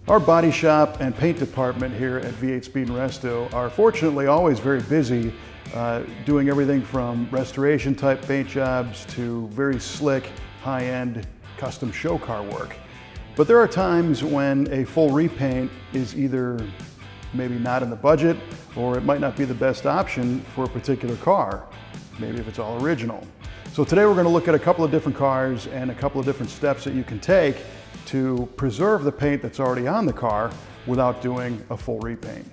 Our body shop and paint department here at V8 Speed and Resto are fortunately always very busy doing everything from restoration type paint jobs to very slick, high-end custom show car work. But there are times when a full repaint is either maybe not in the budget, or it might not be the best option for a particular car, maybe if it's all original. So today we're going to look at a couple of different cars and a couple of different steps that you can take to preserve the paint that's already on the car without doing a full repaint.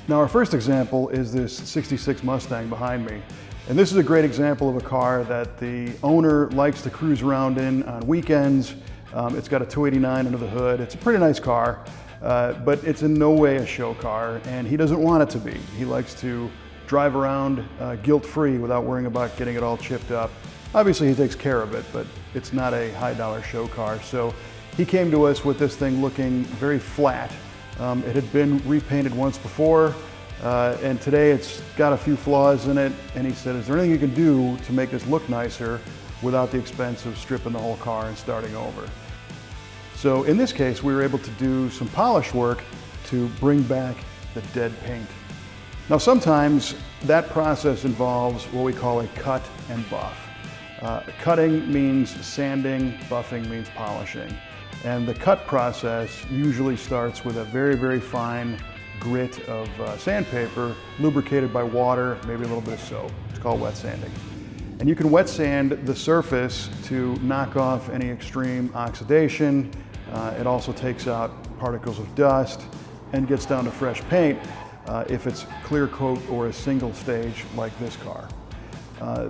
Now our first example is this '66 Mustang behind me. And this is a great example of a car that the owner likes to cruise around in on weekends. It's got a 289 under the hood. It's a pretty nice car, but it's in no way a show car, and he doesn't want it to be. He likes to drive around guilt-free without worrying about getting it all chipped up. Obviously he takes care of it, but it's not a high-dollar show car. So he came to us with this thing looking very flat. It had been repainted once before, and today it's got a few flaws in it, and he said, is there anything you can do to make this look nicer without the expense of stripping the whole car and starting over? So in this case, we were able to do some polish work to bring back the dead paint. Now sometimes that process involves what we call a cut and buff. Cutting means sanding, buffing means polishing. And the cut process usually starts with a very, very fine grit of sandpaper, lubricated by water, maybe a little bit of soap. It's called wet sanding. And you can wet sand the surface to knock off any extreme oxidation. It also takes out particles of dust and gets down to fresh paint if it's clear coat or a single stage like this car.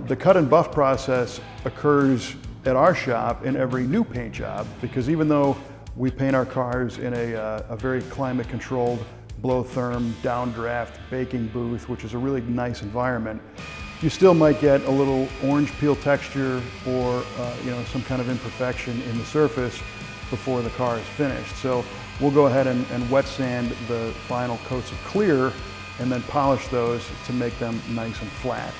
The cut and buff process occurs at our shop in every new paint job, because even though we paint our cars in a very climate controlled, blow therm, downdraft baking booth, which is a really nice environment, you still might get a little orange peel texture or some kind of imperfection in the surface before the car is finished. So we'll go ahead and wet sand the final coats of clear and then polish those to make them nice and flat.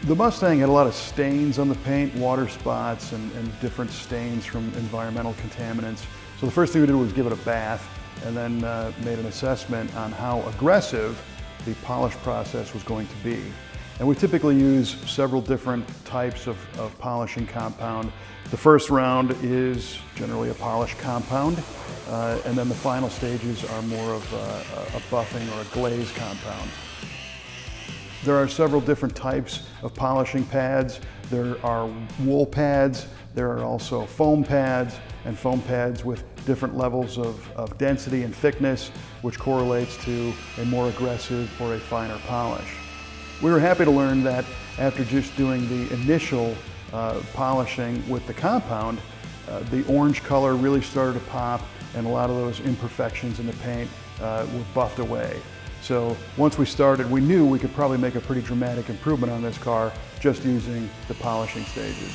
The Mustang had a lot of stains on the paint, water spots and different stains from environmental contaminants. So the first thing we did was give it a bath and then made an assessment on how aggressive the polish process was going to be. And we typically use several different types of polishing compound. The first round is generally a polish compound, and then the final stages are more of a buffing or a glaze compound. There are several different types of polishing pads. There are wool pads, there are also foam pads, and foam pads with different levels of density and thickness, which correlates to a more aggressive or a finer polish. We were happy to learn that after just doing the initial polishing with the compound, the orange color really started to pop and a lot of those imperfections in the paint were buffed away. So once we started, we knew we could probably make a pretty dramatic improvement on this car just using the polishing stages.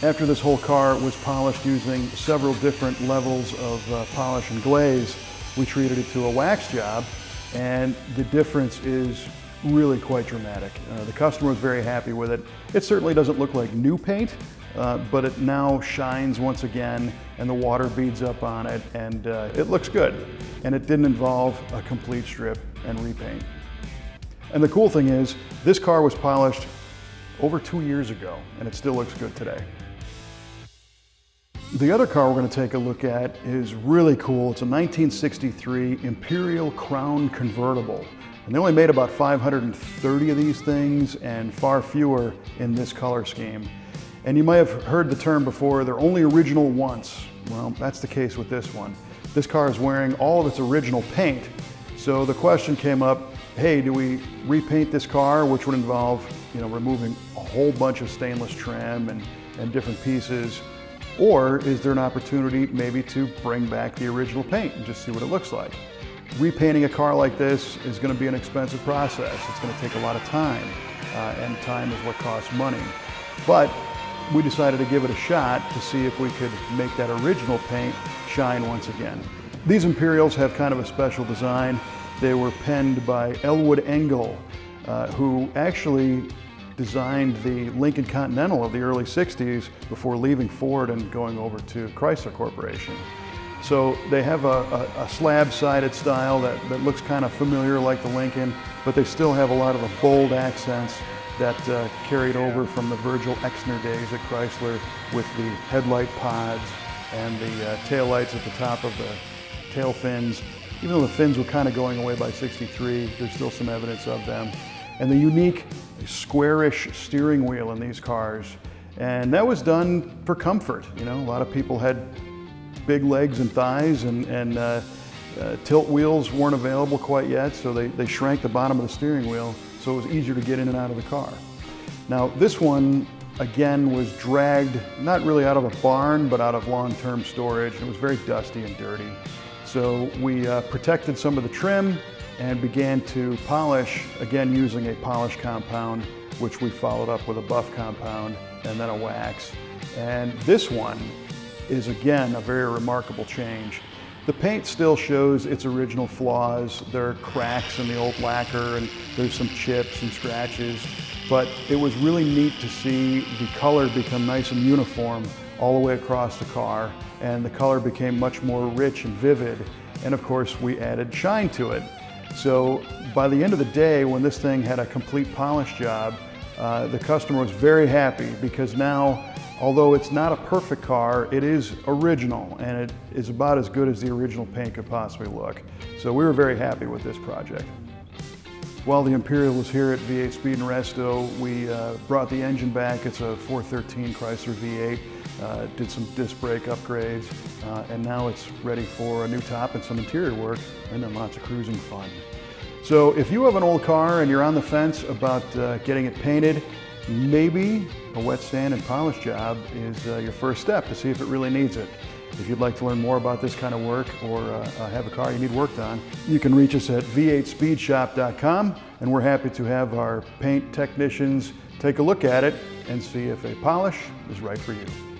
After this whole car was polished using several different levels of polish and glaze, we treated it to a wax job, and the difference is really quite dramatic. The customer was very happy with it. It certainly doesn't look like new paint, but it now shines once again and the water beads up on it, and it looks good. And it didn't involve a complete strip and repaint. And the cool thing is, this car was polished over 2 years ago and it still looks good today. The other car we're going to take a look at is really cool. It's a 1963 Imperial Crown convertible. And they only made about 530 of these things and far fewer in this color scheme. And you might have heard the term before, they're only original once. Well, that's the case with this one. This car is wearing all of its original paint. So the question came up, hey, do we repaint this car, which would involve removing a whole bunch of stainless trim and different pieces? Or is there an opportunity maybe to bring back the original paint and just see what it looks like? Repainting a car like this is going to be an expensive process. It's going to take a lot of time, and time is what costs money. But we decided to give it a shot to see if we could make that original paint shine once again. These Imperials have kind of a special design. They were penned by Elwood Engel, who actually designed the Lincoln Continental of the early 60s before leaving Ford and going over to Chrysler Corporation. So they have a slab-sided style that looks kind of familiar like the Lincoln, but they still have a lot of the bold accents that carried over from the Virgil Exner days at Chrysler, with the headlight pods and the taillights at the top of the tail fins. Even though the fins were kind of going away by '63, there's still some evidence of them. And the unique squarish steering wheel in these cars. And that was done for comfort. You know, a lot of people had big legs and thighs, and tilt wheels weren't available quite yet, so they shrank the bottom of the steering wheel so it was easier to get in and out of the car. Now this one, again, was dragged not really out of a barn, but out of long-term storage. It was very dusty and dirty. So we protected some of the trim and began to polish, again using a polish compound, which we followed up with a buff compound and then a wax. And this one is again a very remarkable change. The paint still shows its original flaws. There are cracks in the old lacquer and there's some chips and scratches, but it was really neat to see the color become nice and uniform all the way across the car, and the color became much more rich and vivid, and of course we added shine to it. So by the end of the day, when this thing had a complete polish job, the customer was very happy, because now, although it's not a perfect car, it is original, and it is about as good as the original paint could possibly look. So we were very happy with this project. While the Imperial was here at V8 Speed and Resto, we brought the engine back. It's a 413 Chrysler V8, did some disc brake upgrades, and now it's ready for a new top and some interior work, and then lots of cruising fun. So if you have an old car and you're on the fence about getting it painted, maybe a wet sand and polish job is your first step to see if it really needs it. If you'd like to learn more about this kind of work, or have a car you need worked on, you can reach us at v8speedshop.com, and we're happy to have our paint technicians take a look at it and see if a polish is right for you.